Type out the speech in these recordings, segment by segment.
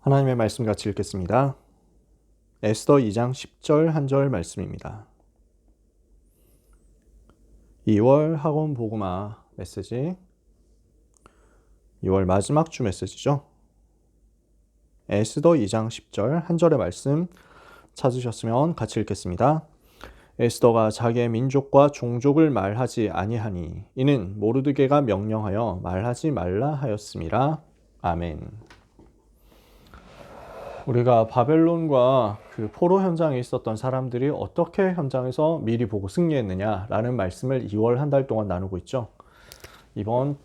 하나님의 말씀 같이 읽겠습니다. 에스더 2장 10절 한 절 말씀입니다. 2월 학원 복음화 메시지, 2월 마지막 주 메시지죠. 에스더 2장 10절 한 절의 말씀 찾으셨으면 같이 읽겠습니다. 에스더가 자기의 민족과 종족을 말하지 아니하니 이는 모르드게가 명령하여 말하지 말라 하였음이라. 아멘. 우리가 바벨론과 그 포로 현장에 있었던 사람들이 어떻게 현장에서 미리 보고 승리했느냐라는 말씀을 2월 한 달 동안 나누고 있죠. 이번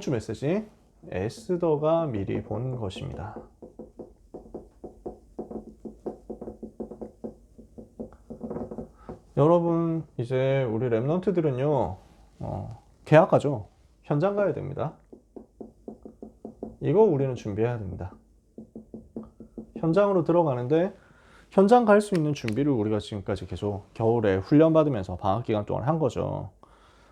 주 메시지, 에스더가 미리 본 것입니다. 여러분, 이제 우리 랩런트들은요, 계약하죠. 현장 가야 됩니다. 이거 우리는 준비해야 됩니다. 현장으로 들어가는데 현장 갈 수 있는 준비를 우리가 지금까지 계속 겨울에 훈련받으면서 방학 기간 동안 한 거죠.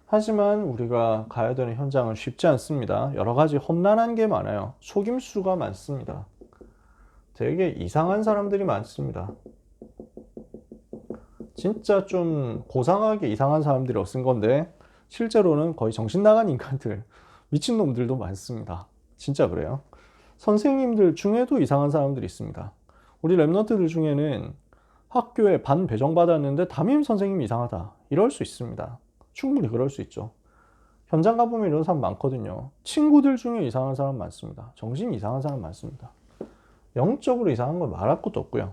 하지만 우리가 가야 되는 현장은 쉽지 않습니다. 여러 가지 험난한 게 많아요. 속임수가 많습니다. 되게 이상한 사람들이 많습니다. 진짜 좀 고상하게 이상한 사람들이 쓴 건데 실제로는 거의 정신 나간 인간들, 미친놈들도 많습니다. 진짜 그래요. 선생님들 중에도 이상한 사람들이 있습니다. 우리 랩런트들 중에는 학교에 반 배정받았는데 담임 선생님이 이상하다. 이럴 수 있습니다. 충분히 그럴 수 있죠. 현장 가보면 이런 사람 많거든요. 친구들 중에 이상한 사람 많습니다. 정신이 이상한 사람 많습니다. 영적으로 이상한 건 말할 것도 없고요.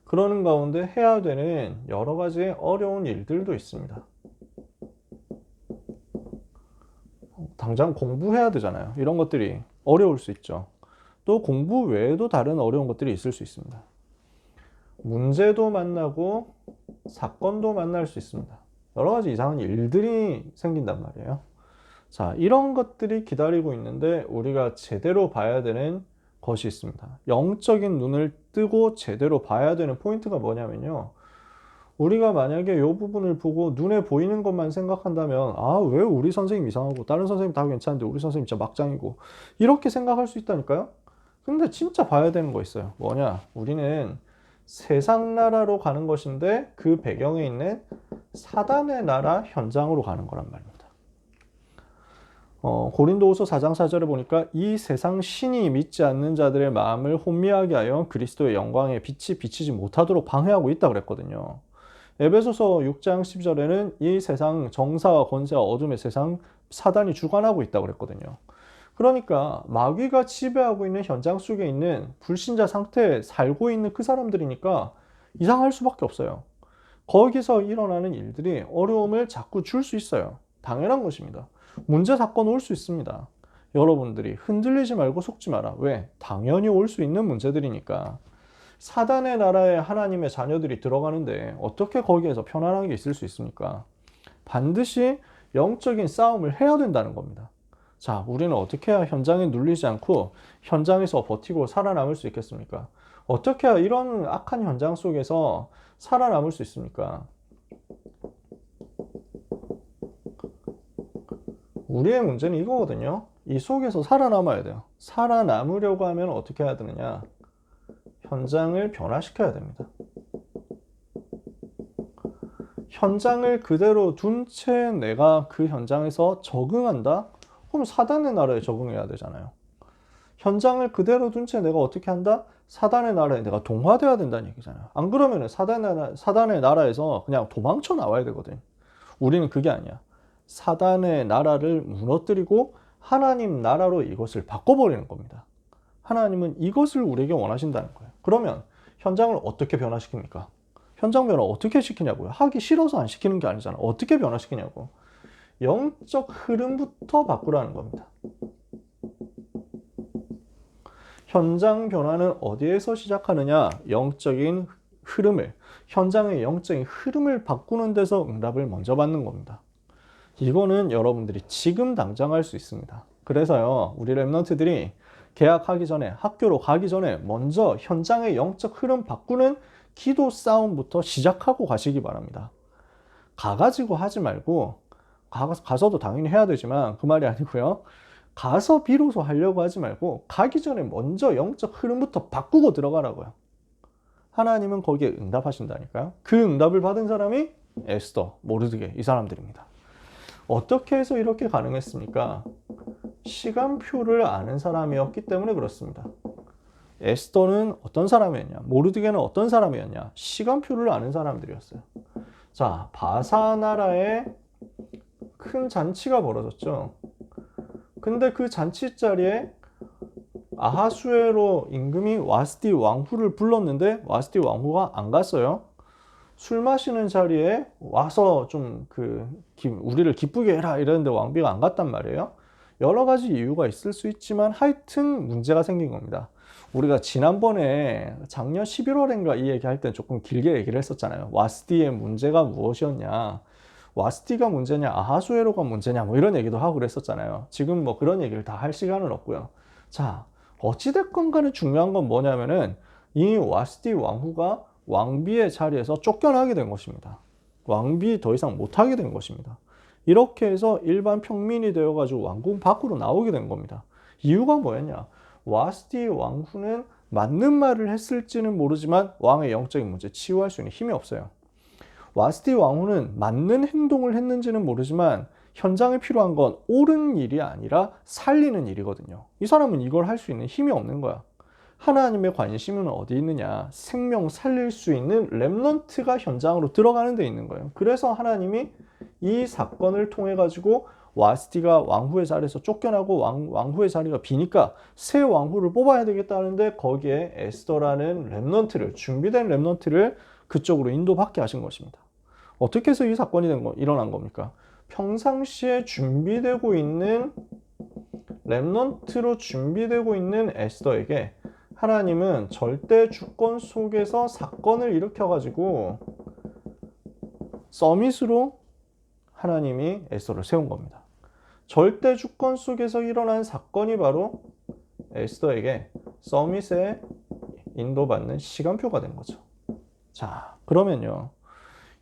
그러는 가운데 해야 되는 여러 가지 어려운 일들도 있습니다. 당장 공부해야 되잖아요. 이런 것들이 어려울 수 있죠. 또 공부 외에도 다른 어려운 것들이 있을 수 있습니다. 문제도 만나고 사건도 만날 수 있습니다. 여러 가지 이상한 일들이 생긴단 말이에요. 자, 이런 것들이 기다리고 있는데 우리가 제대로 봐야 되는 것이 있습니다. 영적인 눈을 뜨고 제대로 봐야 되는 포인트가 뭐냐면요. 우리가 만약에 이 부분을 보고 눈에 보이는 것만 생각한다면 아, 왜 우리 선생님 이상하고 다른 선생님 다 괜찮은데 우리 선생님 진짜 막장이고 이렇게 생각할 수 있다니까요. 근데 진짜 봐야 되는 거 있어요. 뭐냐? 우리는 세상 나라로 가는 것인데 그 배경에 있는 사단의 나라 현장으로 가는 거란 말입니다. 고린도후서 4장 4절에 보니까 이 세상 신이 믿지 않는 자들의 마음을 혼미하게 하여 그리스도의 영광의 빛이 비치지 못하도록 방해하고 있다 그랬거든요. 에베소서 6장 10절에는 이 세상 정사와 권세와 어둠의 세상 사단이 주관하고 있다 그랬거든요. 그러니까 마귀가 지배하고 있는 현장 속에 있는 불신자 상태에 살고 있는 그 사람들이니까 이상할 수밖에 없어요. 거기서 일어나는 일들이 어려움을 자꾸 줄 수 있어요. 당연한 것입니다. 문제 사건 올 수 있습니다. 여러분들이 흔들리지 말고 속지 마라. 왜? 당연히 올 수 있는 문제들이니까. 사단의 나라에 하나님의 자녀들이 들어가는데 어떻게 거기에서 편안한 게 있을 수 있습니까? 반드시 영적인 싸움을 해야 된다는 겁니다. 자, 우리는 어떻게 해야 현장에 눌리지 않고 현장에서 버티고 살아남을 수 있겠습니까? 어떻게 해야 이런 악한 현장 속에서 살아남을 수 있습니까? 우리의 문제는 이거거든요. 이 속에서 살아남아야 돼요. 살아남으려고 하면 어떻게 해야 되느냐? 현장을 변화시켜야 됩니다. 현장을 그대로 둔 채 내가 그 현장에서 적응한다? 그럼 사단의 나라에 적응해야 되잖아요. 현장을 그대로 둔 채 내가 어떻게 한다? 사단의 나라에 내가 동화되어야 된다는 얘기잖아요. 안 그러면 사단의 나라에서 그냥 도망쳐 나와야 되거든. 우리는 그게 아니야. 사단의 나라를 무너뜨리고 하나님 나라로 이것을 바꿔버리는 겁니다. 하나님은 이것을 우리에게 원하신다는 거예요. 그러면 현장을 어떻게 변화시킵니까? 현장 변화 어떻게 시키냐고요? 하기 싫어서 안 시키는 게 아니잖아. 어떻게 변화시키냐고. 영적 흐름부터 바꾸라는 겁니다. 현장 변화는 어디에서 시작하느냐? 영적인 흐름을, 현장의 영적인 흐름을 바꾸는 데서 응답을 먼저 받는 겁니다. 이거는 여러분들이 지금 당장 할 수 있습니다. 그래서요, 우리 랩런트들이 계약하기 전에, 학교로 가기 전에 먼저 현장의 영적 흐름 바꾸는 기도 싸움부터 시작하고 가시기 바랍니다. 가가지고 하지 말고, 가서도 당연히 해야 되지만 그 말이 아니고요. 가서 비로소 하려고 하지 말고 가기 전에 먼저 영적 흐름부터 바꾸고 들어가라고요. 하나님은 거기에 응답하신다니까요. 그 응답을 받은 사람이 에스더, 모르드게 이 사람들입니다. 어떻게 해서 이렇게 가능했습니까? 시간표를 아는 사람이었기 때문에 그렇습니다. 에스더는 어떤 사람이었냐? 모르드게는 어떤 사람이었냐? 시간표를 아는 사람들이었어요. 자, 바사 나라에 큰 잔치가 벌어졌죠. 근데 그 잔치 자리에 아하수에로 임금이 와스디 왕후를 불렀는데 와스디 왕후가 안 갔어요. 술 마시는 자리에 와서 좀 우리를 기쁘게 해라 이러는데 왕비가 안 갔단 말이에요. 여러 가지 이유가 있을 수 있지만 하여튼 문제가 생긴 겁니다. 우리가 지난번에 작년 11월인가 이 얘기할 때 조금 길게 얘기를 했었잖아요. 와스디의 문제가 무엇이었냐, 와스디가 문제냐, 아하수에로가 문제냐, 뭐 이런 얘기도 하고 그랬었잖아요. 지금 뭐 그런 얘기를 다 할 시간은 없고요. 자, 어찌됐건 간에 중요한 건 뭐냐면은 이 와스디 왕후가 왕비의 자리에서 쫓겨나게 된 것입니다. 왕비 더 이상 못하게 된 것입니다. 이렇게 해서 일반 평민이 되어가지고 왕궁 밖으로 나오게 된 겁니다. 이유가 뭐였냐? 와스디 왕후는 맞는 말을 했을지는 모르지만 왕의 영적인 문제 치유할 수 있는 힘이 없어요. 와스디 왕후는 맞는 행동을 했는지는 모르지만 현장에 필요한 건 옳은 일이 아니라 살리는 일이거든요. 이 사람은 이걸 할 수 있는 힘이 없는 거야. 하나님의 관심은 어디 있느냐? 생명 살릴 수 있는 렘넌트가 현장으로 들어가는 데 있는 거예요. 그래서 하나님이 이 사건을 통해 가지고 와스티가 왕후의 자리에서 쫓겨나고 왕후의 자리가 비니까 새 왕후를 뽑아야 되겠다는데 거기에 에스더라는 렘넌트를, 준비된 렘넌트를 그쪽으로 인도받게 하신 것입니다. 어떻게 해서 이 사건이 일어난 겁니까? 평상시에 준비되고 있는 렘넌트로 준비되고 있는 에스더에게 하나님은 절대 주권 속에서 사건을 일으켜가지고 서밋으로 하나님이 에스더를 세운 겁니다. 절대 주권 속에서 일어난 사건이 바로 에스더에게 서밋에 인도받는 시간표가 된 거죠. 자, 그러면요.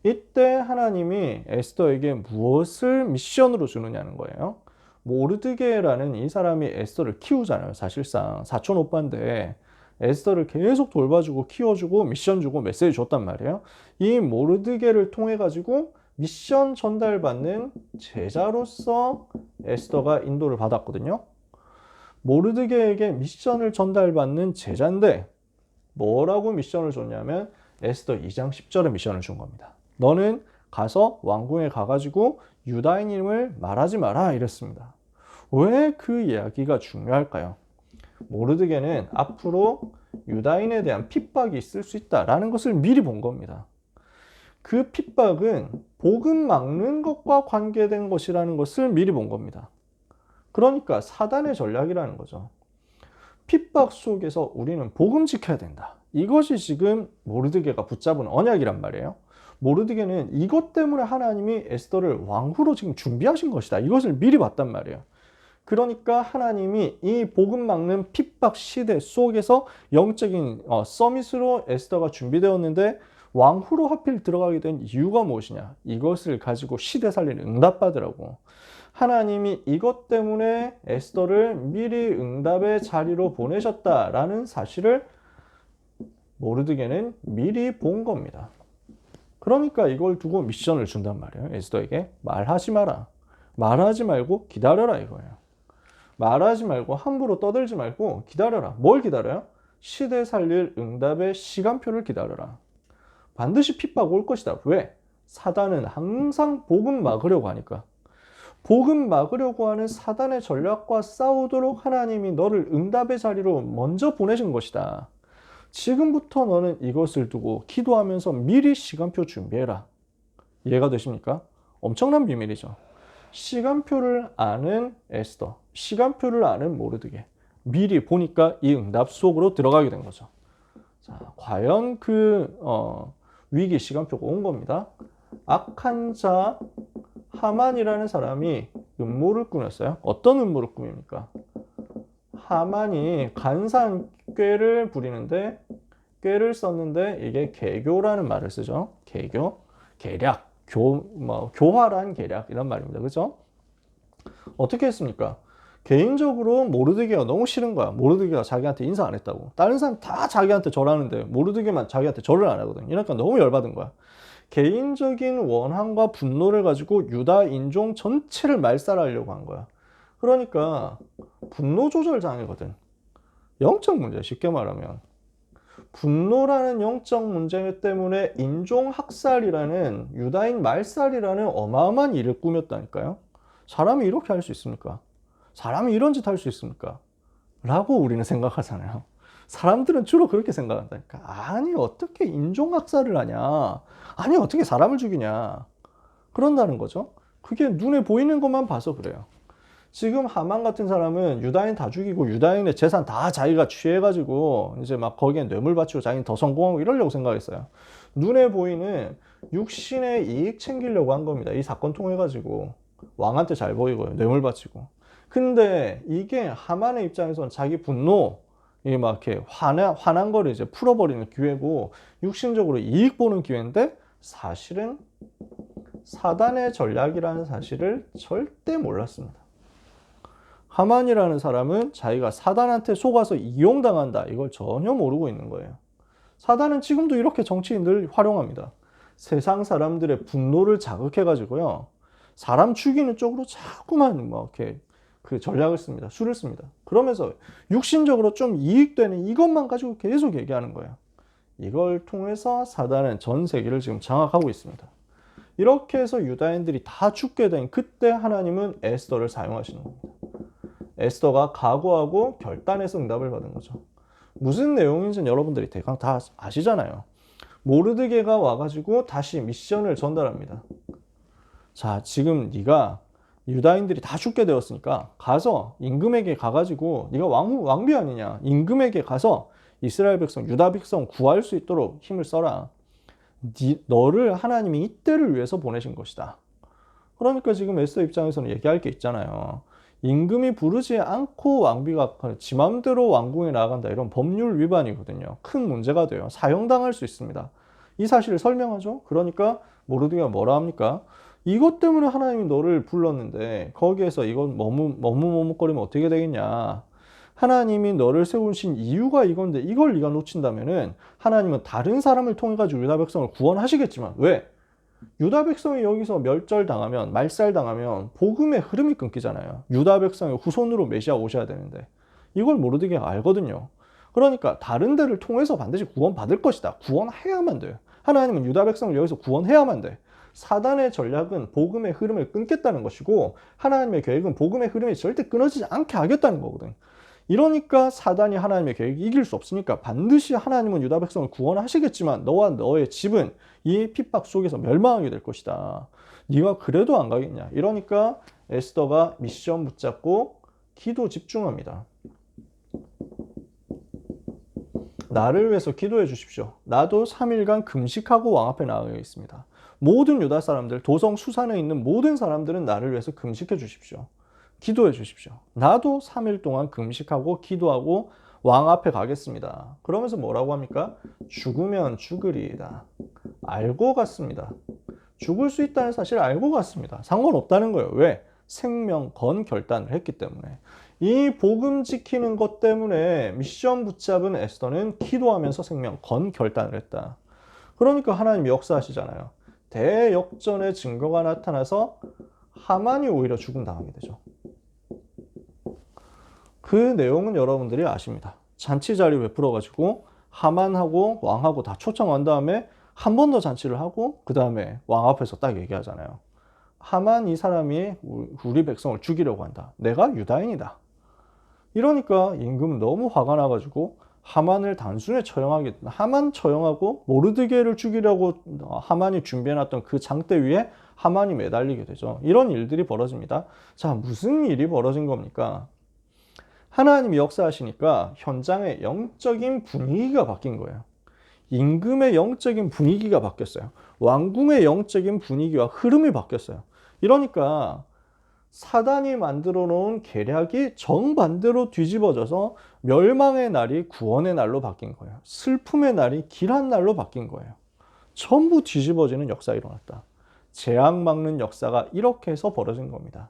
이때 하나님이 에스더에게 무엇을 미션으로 주느냐는 거예요. 모르드게라는 이 사람이 에스더를 키우잖아요. 사실상 사촌 오빠인데 에스더를 계속 돌봐주고 키워주고 미션 주고 메시지 줬단 말이에요. 이 모르드게를 통해 가지고 미션 전달받는 제자로서 에스더가 인도를 받았거든요. 모르드게에게 미션을 전달받는 제자인데 뭐라고 미션을 줬냐면 에스더 2장 10절에 미션을 준 겁니다. 너는 가서 왕궁에 가가지고 유다인임을 말하지 마라 이랬습니다. 왜 그 이야기가 중요할까요? 모르드게는 앞으로 유다인에 대한 핍박이 있을 수 있다라는 것을 미리 본 겁니다. 그 핍박은 복음 막는 것과 관계된 것이라는 것을 미리 본 겁니다. 그러니까 사단의 전략이라는 거죠. 핍박 속에서 우리는 복음 지켜야 된다. 이것이 지금 모르드게가 붙잡은 언약이란 말이에요. 모르드게는 이것 때문에 하나님이 에스더를 왕후로 지금 준비하신 것이다. 이것을 미리 봤단 말이에요. 그러니까 하나님이 이 복음 막는 핍박 시대 속에서 영적인 서밋으로 에스더가 준비되었는데 왕후로 하필 들어가게 된 이유가 무엇이냐? 이것을 가지고 시대 살리는 응답받으라고. 하나님이 이것 때문에 에스더를 미리 응답의 자리로 보내셨다라는 사실을 모르드게는 미리 본 겁니다. 그러니까 이걸 두고 미션을 준단 말이에요. 에스더에게 말하지 마라. 말하지 말고 기다려라 이거예요. 말하지 말고 함부로 떠들지 말고 기다려라. 뭘 기다려요? 시대 살릴 응답의 시간표를 기다려라. 반드시 핍박 올 것이다. 왜? 사단은 항상 복음 막으려고 하니까. 복음 막으려고 하는 사단의 전략과 싸우도록 하나님이 너를 응답의 자리로 먼저 보내신 것이다. 지금부터 너는 이것을 두고 기도하면서 미리 시간표 준비해라. 이해가 되십니까? 엄청난 비밀이죠. 시간표를 아는 에스더, 시간표를 아는 모르드게. 미리 보니까 이 응답 속으로 들어가게 된 거죠. 자, 과연 위기 시간표가 온 겁니다. 악한 자 하만이라는 사람이 음모를 꾸몄어요. 어떤 음모를 꾸밉니까? 하만이 간사한 꾀를 부리는데 꾀를 썼는데 이게 계교라는 말을 쓰죠. 계교, 계략, 교활한 계략 이런 말입니다. 그죠? 어떻게 했습니까? 개인적으로 모르드게가 너무 싫은 거야. 모르드게가 자기한테 인사 안 했다고. 다른 사람 다 자기한테 절하는데 모르드게만 자기한테 절을 안 하거든. 이러니까 너무 열받은 거야. 개인적인 원한과 분노를 가지고 유다 인종 전체를 말살하려고 한 거야. 그러니까 분노 조절 장애거든. 영적 문제, 쉽게 말하면. 분노라는 영적 문제 때문에 인종 학살이라는 유다인 말살이라는 어마어마한 일을 꾸몄다니까요. 사람이 이렇게 할 수 있습니까? 사람이 이런 짓 할 수 있습니까? 라고 우리는 생각하잖아요. 사람들은 주로 그렇게 생각한다니까. 아니, 어떻게 인종 학살을 하냐? 아니, 어떻게 사람을 죽이냐? 그런다는 거죠. 그게 눈에 보이는 것만 봐서 그래요. 지금 하만 같은 사람은 유다인 다 죽이고 유다인의 재산 다 자기가 취해가지고 이제 막 거기에 뇌물 바치고 자기는 더 성공하고 이러려고 생각했어요. 눈에 보이는 육신의 이익 챙기려고 한 겁니다. 이 사건 통해가지고 왕한테 잘 보이고요. 뇌물 바치고. 근데 이게 하만의 입장에서는 자기 분노, 이게 막 이렇게 화난 거를 이제 풀어버리는 기회고 육신적으로 이익 보는 기회인데 사실은 사단의 전략이라는 사실을 절대 몰랐습니다. 하만이라는 사람은 자기가 사단한테 속아서 이용당한다. 이걸 전혀 모르고 있는 거예요. 사단은 지금도 이렇게 정치인들 활용합니다. 세상 사람들의 분노를 자극해가지고요. 사람 죽이는 쪽으로 자꾸만 뭐 이렇게 그 전략을 씁니다. 수를 씁니다. 그러면서 육신적으로 좀 이익되는 이것만 가지고 계속 얘기하는 거예요. 이걸 통해서 사단은 전 세계를 지금 장악하고 있습니다. 이렇게 해서 유다인들이 다 죽게 된 그때 하나님은 에스더를 사용하시는 겁니다. 에스더가 각오하고 결단해서 응답을 받은 거죠. 무슨 내용인지는 여러분들이 대강 다 아시잖아요. 모르드게가 와가지고 다시 미션을 전달합니다. 자, 지금 네가 유다인들이 다 죽게 되었으니까 가서 임금에게 가가지고 네가 왕비 아니냐. 임금에게 가서 이스라엘 백성, 유다 백성 구할 수 있도록 힘을 써라. 너를 하나님이 이때를 위해서 보내신 것이다. 그러니까 지금 에스더 입장에서는 얘기할 게 있잖아요. 임금이 부르지 않고 왕비가 지 맘대로 왕궁에 나간다. 이런 법률 위반이거든요. 큰 문제가 돼요. 사형당할 수 있습니다. 이 사실을 설명하죠. 그러니까 모르드게가 뭐라 합니까? 이것 때문에 하나님이 너를 불렀는데 거기에서 이건 머뭇머뭇거리면 어떻게 되겠냐. 하나님이 너를 세우신 이유가 이건데 이걸 네가 놓친다면은 하나님은 다른 사람을 통해 가지고 유다 백성을 구원하시겠지만 왜? 유다 백성이 여기서 멸절당하면 말살당하면 복음의 흐름이 끊기잖아요. 유다 백성의 후손으로 메시아 오셔야 되는데 이걸 모르드게가 알거든요. 그러니까 다른 데를 통해서 반드시 구원받을 것이다. 구원해야만 돼요. 하나님은 유다 백성을 여기서 구원해야만 돼. 사단의 전략은 복음의 흐름을 끊겠다는 것이고 하나님의 계획은 복음의 흐름이 절대 끊어지지 않게 하겠다는 거거든. 이러니까 사단이 하나님의 계획이 이길 수 없으니까 반드시 하나님은 유다 백성을 구원하시겠지만 너와 너의 집은 이 핍박 속에서 멸망하게 될 것이다. 네가 그래도 안 가겠냐. 이러니까 에스더가 미션 붙잡고 기도 집중합니다. 나를 위해서 기도해 주십시오. 나도 3일간 금식하고 왕 앞에 나가겠습니다. 모든 유다 사람들, 도성 수산에 있는 모든 사람들은 나를 위해서 금식해 주십시오. 기도해 주십시오. 나도 3일 동안 금식하고 기도하고 왕 앞에 가겠습니다. 그러면서 뭐라고 합니까? 죽으면 죽으리이다. 알고 갔습니다. 죽을 수 있다는 사실을 알고 갔습니다. 상관없다는 거예요. 왜? 생명 건 결단을 했기 때문에. 이 복음 지키는 것 때문에 미션 붙잡은 에스더는 기도하면서 생명 건 결단을 했다. 그러니까 하나님 역사하시잖아요. 대역전의 증거가 나타나서 하만이 오히려 죽음당하게 되죠. 그 내용은 여러분들이 아십니다. 잔치 자리 베풀어가지고 하만하고 왕하고 다 초청한 다음에 한 번 더 잔치를 하고 그 다음에 왕 앞에서 딱 얘기하잖아요. 하만 이 사람이 우리 백성을 죽이려고 한다. 내가 유다인이다. 이러니까 임금은 너무 화가 나가지고 하만을 단순히 처형하겠다. 하만 처형하고 모르드게를 죽이려고 하만이 준비해놨던 그 장대 위에 하만이 매달리게 되죠. 이런 일들이 벌어집니다. 자, 무슨 일이 벌어진 겁니까? 하나님이 역사하시니까 현장의 영적인 분위기가 바뀐 거예요. 임금의 영적인 분위기가 바뀌었어요. 왕궁의 영적인 분위기와 흐름이 바뀌었어요. 이러니까 사단이 만들어 놓은 계략이 정반대로 뒤집어져서 멸망의 날이 구원의 날로 바뀐 거예요. 슬픔의 날이 길한 날로 바뀐 거예요. 전부 뒤집어지는 역사가 일어났다. 재앙 막는 역사가 이렇게 해서 벌어진 겁니다.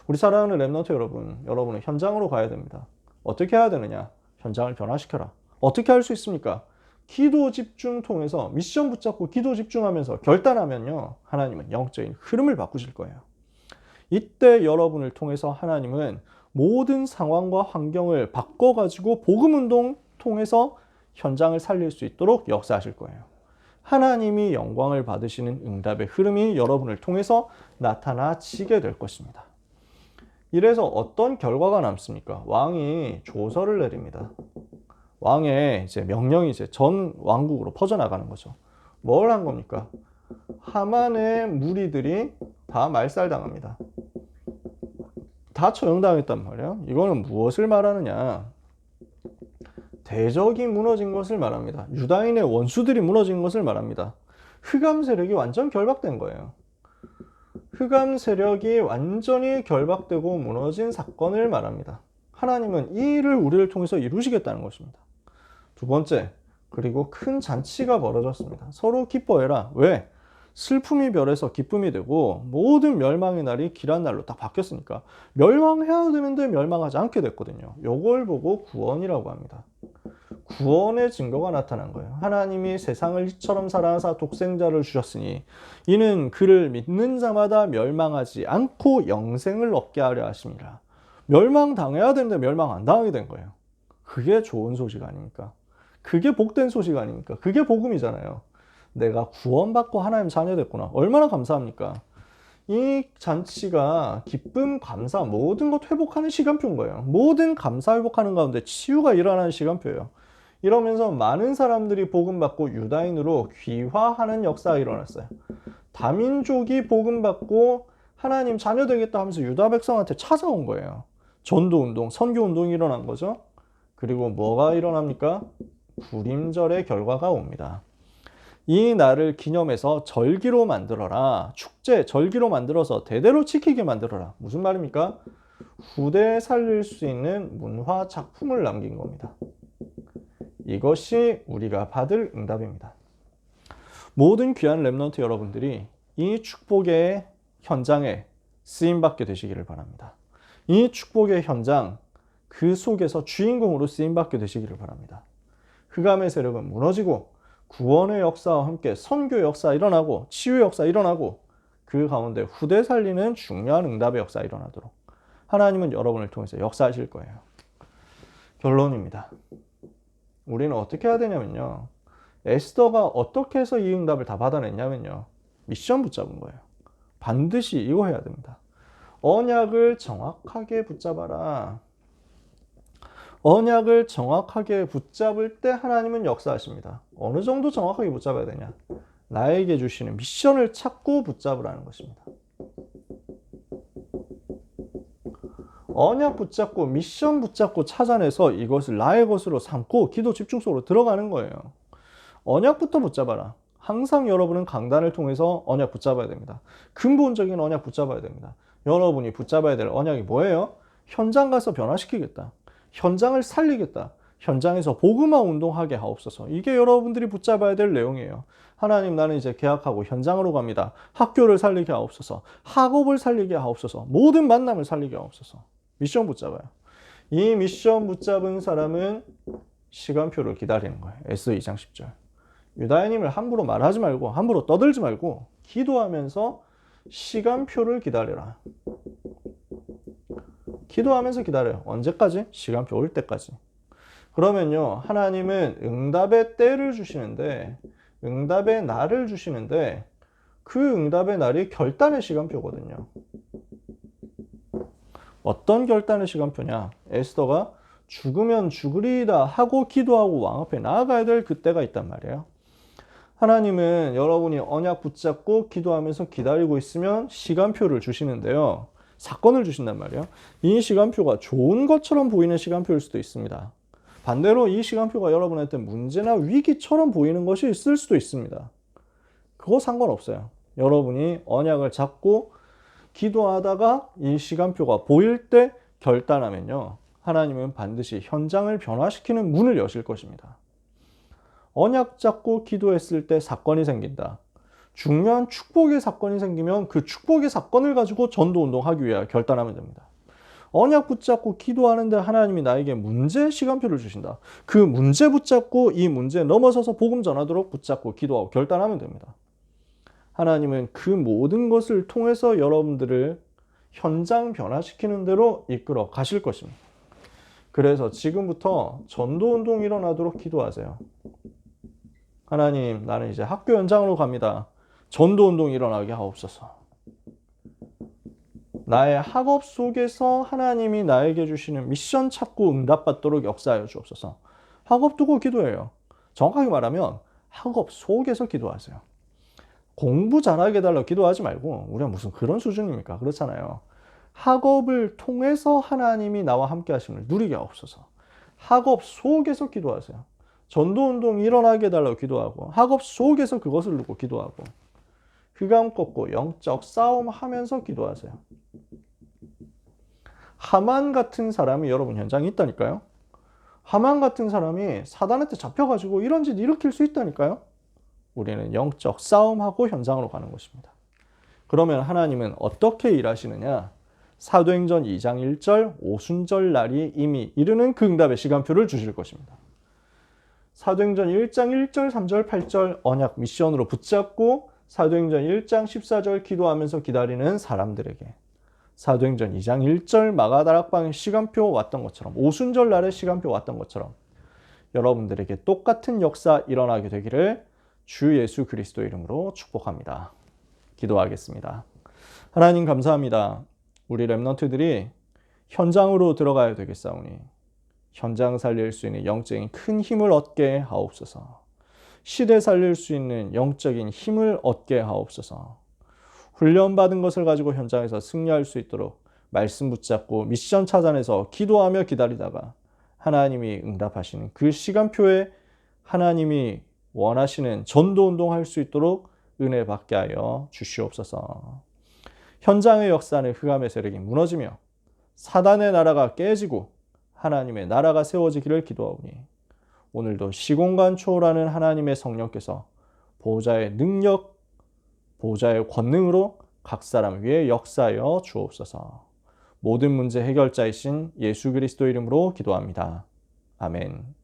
우리 사랑하는 렘넌트 여러분, 여러분은 현장으로 가야 됩니다. 어떻게 해야 되느냐? 현장을 변화시켜라. 어떻게 할 수 있습니까? 기도 집중 통해서 미션 붙잡고 기도 집중하면서 결단하면요, 하나님은 영적인 흐름을 바꾸실 거예요. 이때 여러분을 통해서 하나님은 모든 상황과 환경을 바꿔가지고 복음운동 통해서 현장을 살릴 수 있도록 역사하실 거예요. 하나님이 영광을 받으시는 응답의 흐름이 여러분을 통해서 나타나지게 될 것입니다. 이래서 어떤 결과가 남습니까? 왕이 조서를 내립니다. 왕의 이제 명령이 이제 전 왕국으로 퍼져나가는 거죠. 뭘 한 겁니까? 하만의 무리들이 다 말살당합니다. 다 처형당했단 말이에요. 이거는 무엇을 말하느냐? 대적이 무너진 것을 말합니다. 유다인의 원수들이 무너진 것을 말합니다. 흑암 세력이 완전 결박된 거예요. 흑암 세력이 완전히 결박되고 무너진 사건을 말합니다. 하나님은 이 일을 우리를 통해서 이루시겠다는 것입니다. 두 번째, 그리고 큰 잔치가 벌어졌습니다. 서로 기뻐해라. 왜? 슬픔이 별에서 기쁨이 되고 모든 멸망의 날이 길한 날로 딱 바뀌었으니까 멸망해야 되는데 멸망하지 않게 됐거든요. 이걸 보고 구원이라고 합니다. 구원의 증거가 나타난 거예요. 하나님이 세상을 이처럼 사랑하사 독생자를 주셨으니 이는 그를 믿는 자마다 멸망하지 않고 영생을 얻게 하려 하심이라. 멸망당해야 되는데 멸망 안 당하게 된 거예요. 그게 좋은 소식 아닙니까? 그게 복된 소식 아닙니까? 그게 복음이잖아요. 내가 구원받고 하나님 자녀 됐구나. 얼마나 감사합니까? 이 잔치가 기쁨, 감사, 모든 것 회복하는 시간표인 거예요. 모든 감사 회복하는 가운데 치유가 일어나는 시간표예요. 이러면서 많은 사람들이 복음받고 유다인으로 귀화하는 역사가 일어났어요. 다민족이 복음받고 하나님 자녀 되겠다 하면서 유다 백성한테 찾아온 거예요. 전도운동, 선교운동이 일어난 거죠. 그리고 뭐가 일어납니까? 불임절의 결과가 옵니다. 이 날을 기념해서 절기로 만들어라. 축제, 절기로 만들어서 대대로 지키게 만들어라. 무슨 말입니까? 후대에 살릴 수 있는 문화 작품을 남긴 겁니다. 이것이 우리가 받을 응답입니다. 모든 귀한 렘넌트 여러분들이 이 축복의 현장에 쓰임받게 되시기를 바랍니다. 이 축복의 현장, 그 속에서 주인공으로 쓰임받게 되시기를 바랍니다. 흑암의 세력은 무너지고 구원의 역사와 함께 선교 역사 일어나고 치유 역사 일어나고 그 가운데 후대 살리는 중요한 응답의 역사 일어나도록 하나님은 여러분을 통해서 역사하실 거예요. 결론입니다. 우리는 어떻게 해야 되냐면요. 에스더가 어떻게 해서 이 응답을 다 받아냈냐면요. 미션 붙잡은 거예요. 반드시 이거 해야 됩니다. 언약을 정확하게 붙잡아라. 언약을 정확하게 붙잡을 때 하나님은 역사하십니다. 어느 정도 정확하게 붙잡아야 되냐? 나에게 주시는 미션을 찾고 붙잡으라는 것입니다. 언약 붙잡고 미션 붙잡고 찾아내서 이것을 나의 것으로 삼고 기도 집중 속으로 들어가는 거예요. 언약부터 붙잡아라. 항상 여러분은 강단을 통해서 언약 붙잡아야 됩니다. 근본적인 언약 붙잡아야 됩니다. 여러분이 붙잡아야 될 언약이 뭐예요? 현장 가서 변화시키겠다. 현장을 살리겠다. 현장에서 복음화 운동하게 하옵소서. 이게 여러분들이 붙잡아야 될 내용이에요. 하나님, 나는 이제 개학하고 현장으로 갑니다. 학교를 살리게 하옵소서. 학업을 살리게 하옵소서. 모든 만남을 살리게 하옵소서. 미션 붙잡아요. 이 미션 붙잡은 사람은 시간표를 기다리는 거예요. 에스더 2장 10절. 유다인임을 함부로 말하지 말고 함부로 떠들지 말고 기도하면서 시간표를 기다려라. 기도하면서 기다려요. 언제까지? 시간표 올 때까지. 그러면요, 하나님은 응답의 때를 주시는데, 응답의 날을 주시는데, 그 응답의 날이 결단의 시간표거든요. 어떤 결단의 시간표냐? 에스더가 죽으면 죽으리이다 하고 기도하고 왕 앞에 나아가야 될 그때가 있단 말이에요. 하나님은 여러분이 언약 붙잡고 기도하면서 기다리고 있으면 시간표를 주시는데요. 사건을 주신단 말이에요. 이 시간표가 좋은 것처럼 보이는 시간표일 수도 있습니다. 반대로 이 시간표가 여러분한테 문제나 위기처럼 보이는 것이 있을 수도 있습니다. 그거 상관없어요. 여러분이 언약을 잡고 기도하다가 이 시간표가 보일 때 결단하면요. 하나님은 반드시 현장을 변화시키는 문을 여실 것입니다. 언약 잡고 기도했을 때 사건이 생긴다. 중요한 축복의 사건이 생기면 그 축복의 사건을 가지고 전도운동하기 위해 결단하면 됩니다. 언약 붙잡고 기도하는데 하나님이 나에게 문제 시간표를 주신다. 그 문제 붙잡고 이 문제 넘어서서 복음 전하도록 붙잡고 기도하고 결단하면 됩니다. 하나님은 그 모든 것을 통해서 여러분들을 현장 변화시키는 대로 이끌어 가실 것입니다. 그래서 지금부터 전도운동이 일어나도록 기도하세요. 하나님, 나는 이제 학교 현장으로 갑니다. 전도운동이 일어나게 하옵소서. 나의 학업 속에서 하나님이 나에게 주시는 미션 찾고 응답받도록 역사하여 주옵소서. 학업 두고 기도해요. 정확하게 말하면 학업 속에서 기도하세요. 공부 잘하게 해달라고 기도하지 말고 우리가 무슨 그런 수준입니까? 그렇잖아요. 학업을 통해서 하나님이 나와 함께 하심을 누리게 하옵소서. 학업 속에서 기도하세요. 전도운동이 일어나게 해달라고 기도하고 학업 속에서 그것을 누고 기도하고 흑암 꺾고 영적 싸움하면서 기도하세요. 하만 같은 사람이 여러분 현장에 있다니까요. 하만 같은 사람이 사단한테 잡혀가지고 이런 짓 일으킬 수 있다니까요. 우리는 영적 싸움하고 현장으로 가는 것입니다. 그러면 하나님은 어떻게 일하시느냐? 사도행전 2장 1절 오순절 날이 이미 이르는 그 응답의 시간표를 주실 것입니다. 사도행전 1장 1절 3절 8절 언약 미션으로 붙잡고 사도행전 1장 14절 기도하면서 기다리는 사람들에게 사도행전 2장 1절 마가다락방의 시간표 왔던 것처럼 오순절 날의 시간표 왔던 것처럼 여러분들에게 똑같은 역사 일어나게 되기를 주 예수 그리스도 이름으로 축복합니다. 기도하겠습니다. 하나님 감사합니다. 우리 렘넌트들이 현장으로 들어가야 되겠사오니 현장 살릴 수 있는 영적인 큰 힘을 얻게 하옵소서. 시대 살릴 수 있는 영적인 힘을 얻게 하옵소서. 훈련받은 것을 가지고 현장에서 승리할 수 있도록 말씀 붙잡고 미션 찾아내서 기도하며 기다리다가 하나님이 응답하시는 그 시간표에 하나님이 원하시는 전도운동 할 수 있도록 은혜 받게 하여 주시옵소서. 현장의 역사는 흑암의 세력이 무너지며 사단의 나라가 깨지고 하나님의 나라가 세워지기를 기도하오니 오늘도 시공간 초월하는 하나님의 성령께서 보호자의 능력, 보호자의 권능으로 각 사람 위에 역사하여 주옵소서. 모든 문제 해결자이신 예수 그리스도 이름으로 기도합니다. 아멘.